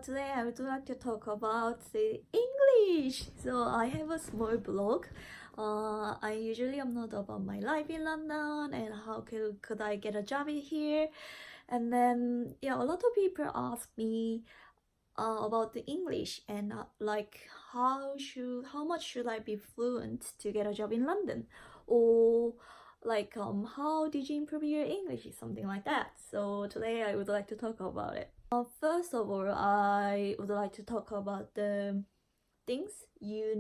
Today I would like to talk about the English. So I have a small blog. I usually upload about my life in London and how could I get a job in here. And then a lot of people ask me about the English and like how much should I be fluent to get a job in London, or like how did you improve your English, something like that. So today I would like to talk about it. First of all, I would like to talk about the things you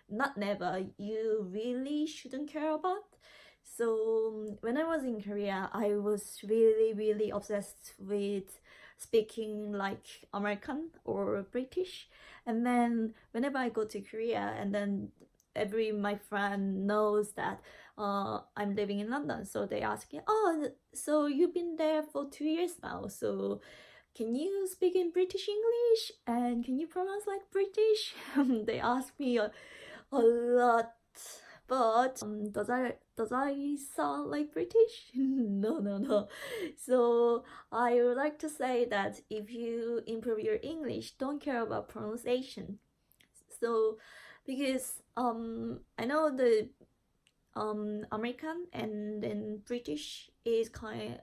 not never, you really shouldn't care about. So when I was in Korea, I was really obsessed with speaking like American or British. And then whenever I go to Korea, and then every my friend knows that I'm living in London, so they ask me, oh, so you've been there for 2 years now, so can you speak in British English and can you pronounce like British? They ask me a lot, but does I sound like British? No. So I would like to say that if you improve your English, don't care about pronunciation. So because I know the American and then British is kind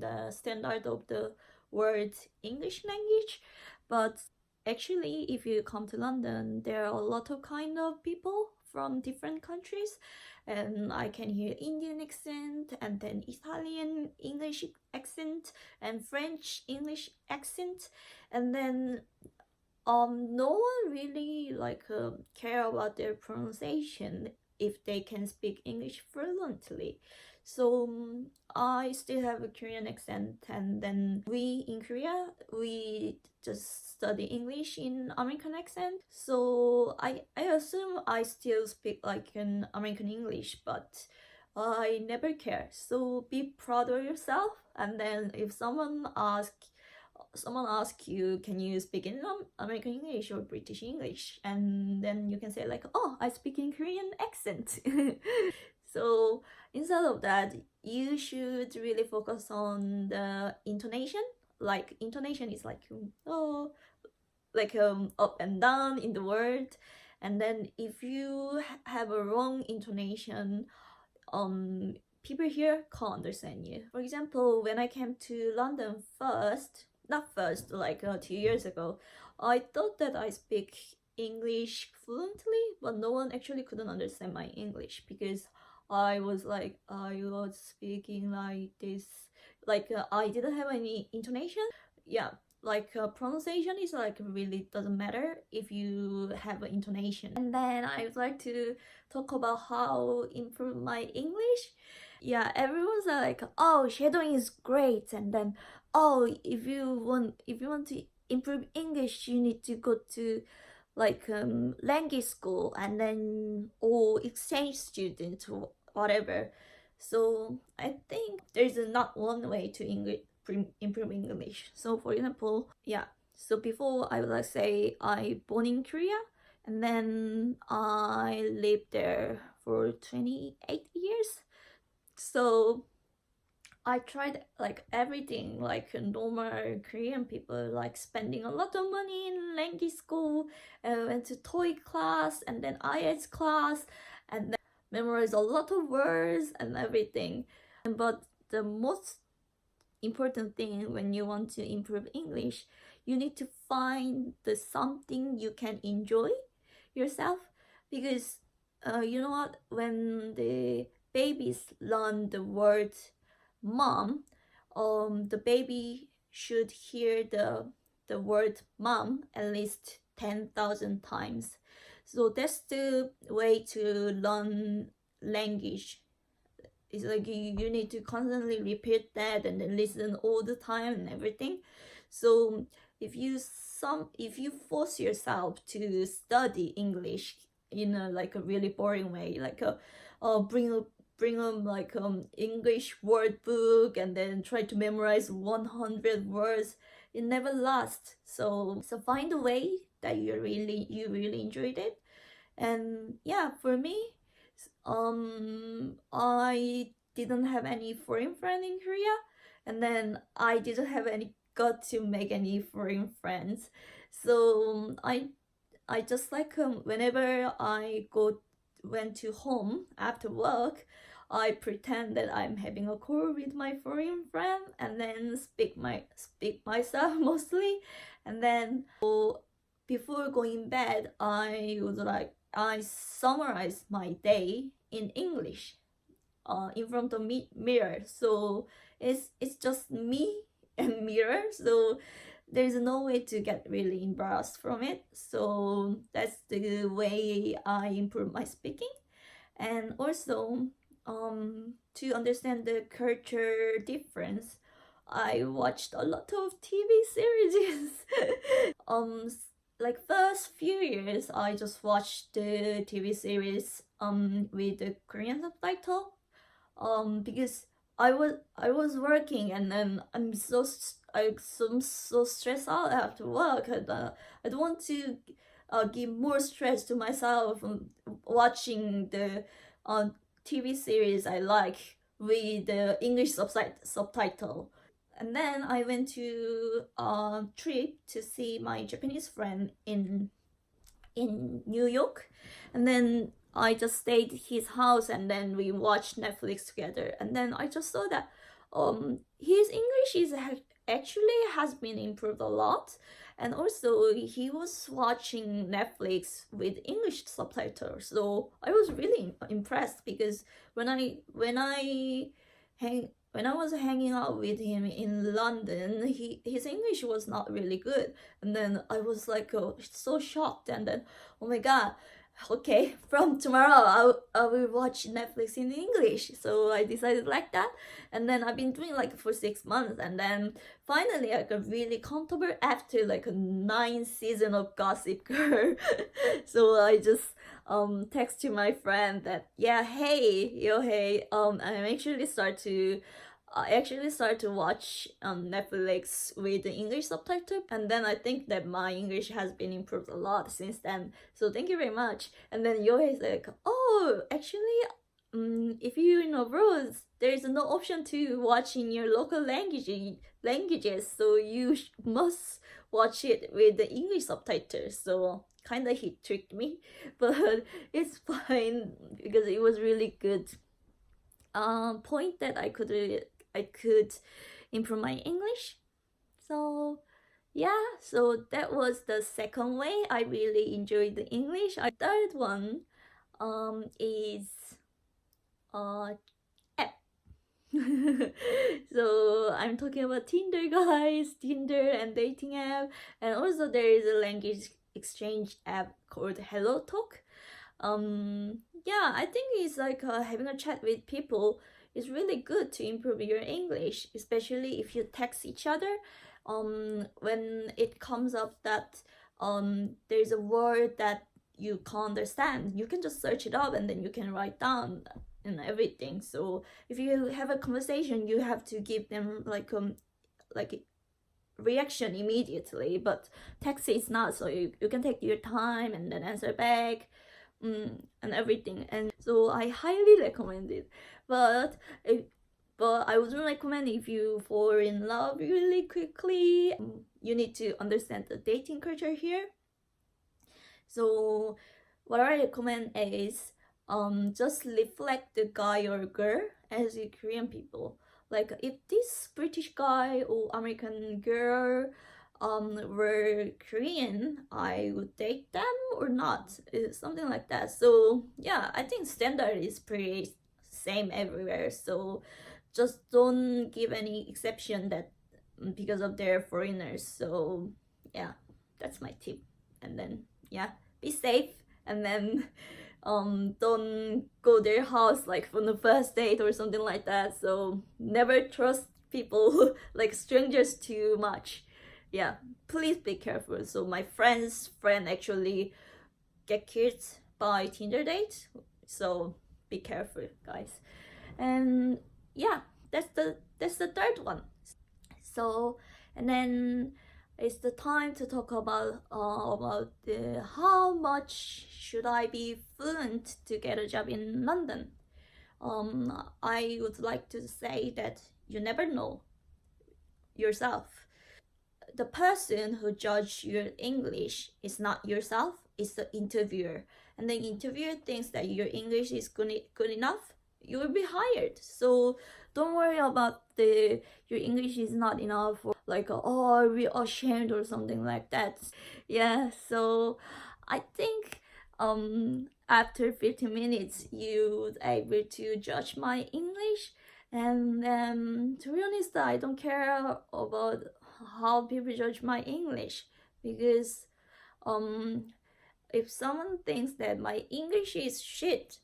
of standard of the word English language, but actually if you come to London, there are a lot of kind of people from different countries, and I can hear Indian accent and then Italian English accent and French English accent, and then no one really care about their pronunciation if they can speak English fluently. So I still have a Korean accent, and then we in Korea, we just study English in American accent. So I assume I still speak like an American English, but I never care. So be proud of yourself, and then if someone asks you, can you speak in American English or British English, and then you can say like, oh, I speak in Korean accent. So instead of that, you should really focus on the intonation. Like intonation is like up and down in the word, and then if you have a wrong intonation, people here can't understand you. For example, when I came to London not first, like 2 years ago, I thought that I speak English fluently, but no one actually couldn't understand my English because I was speaking like this, I didn't have any intonation. Yeah, pronunciation is really doesn't matter if you have an intonation. And then I would like to talk about how improve my English. Yeah, everyone's like, oh, shadowing is great, and then oh, if you want to improve English, you need to go to language school and then or exchange student or whatever. So I think there's not one way to improve English. So for example, so before I would like say I born in Korea, and then I lived there for 28 years. So I tried like everything like normal Korean people, like spending a lot of money in language school, went to TOEIC class and then IELTS class, and then memorized a lot of words and everything. But the most important thing when you want to improve English, you need to find the something you can enjoy yourself, because you know what, when the babies learn the word mom, the baby should hear the word mom at least 10,000 times. So that's the way to learn language. It's like you need to constantly repeat that and then listen all the time and everything. So if you force yourself to study English in a really boring way, bring English word book and then try to memorize 100 words, it never lasts. So find a way that you really enjoyed it. And yeah, for me, I didn't have any foreign friend in Korea, and then I didn't have any got to make any foreign friends. So I just like whenever I went to home after work, I pretend that I'm having a call with my foreign friend and then speak myself mostly, and then before going bed I summarize my day in English in front of mirror. So it's just me and mirror, so there's no way to get really embarrassed from it. So that's the way I improve my speaking. And also to understand the culture difference, I watched a lot of TV series. Like first few years I just watched the TV series with the Korean subtitle because I was working, and then I'm so stressed out after work, and I don't want to give more stress to myself watching the TV series I like with the English subtitle. And then I went to a trip to see my Japanese friend in New York, and then I just stayed at his house, and then we watched Netflix together. And then I just saw that his English is actually has been improved a lot, and also he was watching Netflix with English subtitles. So I was really impressed, because when I was hanging out with him in London, his English was not really good, and then I was like so shocked, and then oh my god, okay, from tomorrow I will watch Netflix in English. So I decided like that, and then I've been doing like for 6 months, and then finally I got really comfortable after like a 9 season of Gossip Girl. So I just text to my friend that hey, I actually start to watch Netflix with the English subtitle, and then I think that my English has been improved a lot since then. So thank you very much. And then Yohei is like, oh, actually, if you're in abroad, there is no option to watch in your local languages, so you must watch it with the English subtitles. So kinda he tricked me, but it's fine because it was really good point that I could improve my English. So yeah, so that was the second way I really enjoyed the English. Our third one is app. So I'm talking about Tinder, guys. Tinder and dating app, and also there is a language exchange app called Hello Talk. Yeah, I think it's like having a chat with people is really good to improve your English, especially if you text each other. When it comes up that there's a word that you can't understand, you can just search it up and then you can write down and everything. So if you have a conversation, you have to give them like reaction immediately, but text is not, so you can take your time and then answer back and everything. And so I highly recommend it, but I wouldn't recommend if you fall in love really quickly. You need to understand the dating culture here. So what I recommend is just reflect the guy or girl as you Korean people. Like if this British guy or American girl were Korean, I would date them or not, something like that. So yeah, I think standard is pretty same everywhere. So just don't give any exception that because of their foreigners. So yeah, that's my tip. And then yeah, be safe, and then don't go their house like from the first date or something like that. So never trust people like strangers too much. Yeah, please be careful. So my friend actually get killed by Tinder date, so be careful, guys. And yeah, that's the third one. So and then it's the time to talk about the how much should I be fluent to get a job in London. I would like to say that you never know yourself. the person who judge your English is not yourself, it's the interviewer. And the interviewer thinks that your English is good enough, you will be hired. So don't worry about your English is not enough, or like, oh, we're ashamed or something like that. Yeah, so I think after 15 minutes you would able to judge my English. And to be honest, I don't care about how people judge my English, because if someone thinks that my English is shit,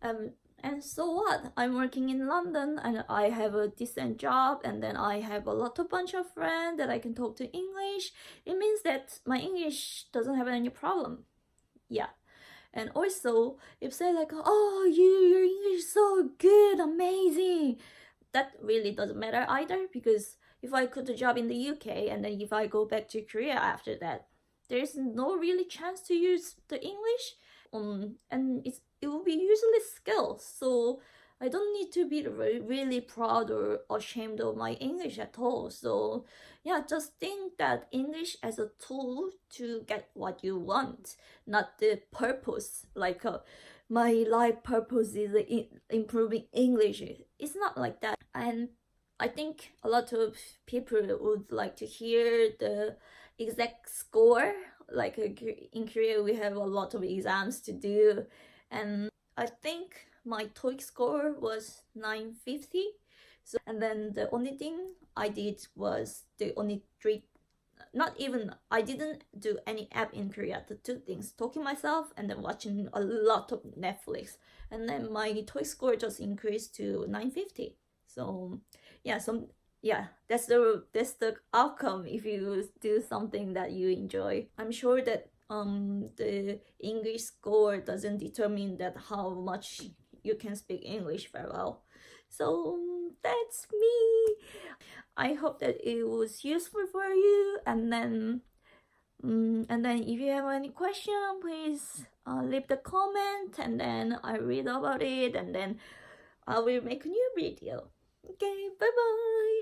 and so what? I'm working in London and I have a decent job, and then I have a bunch of friends that I can talk to English. It means that my English doesn't have any problem. Yeah. And also, if say like, oh, your English is so good, amazing, that really doesn't matter either, because if I quit the job in the UK and then if I go back to Korea after that, there's no really chance to use the English, and it will be usually skills. So I don't need to be really proud or ashamed of my English at all. So yeah, just think that English as a tool to get what you want, not the purpose. Like my life purpose is improving English. It's not like that. And I think a lot of people would like to hear the exact score. Like in Korea, we have a lot of exams to do, and I think my TOEIC score was 950. So, and then the only thing I did was I didn't do any app in Korea. The two things, talking myself and then watching a lot of Netflix. And then my TOEIC score just increased to 950. So yeah, that's the outcome if you do something that you enjoy. I'm sure that the English score doesn't determine that how much you can speak English very well. So that's me. I hope that it was useful for you. And then if you have any question, please leave the comment, and then I read about it, and then I will make a new video. Okay, bye bye.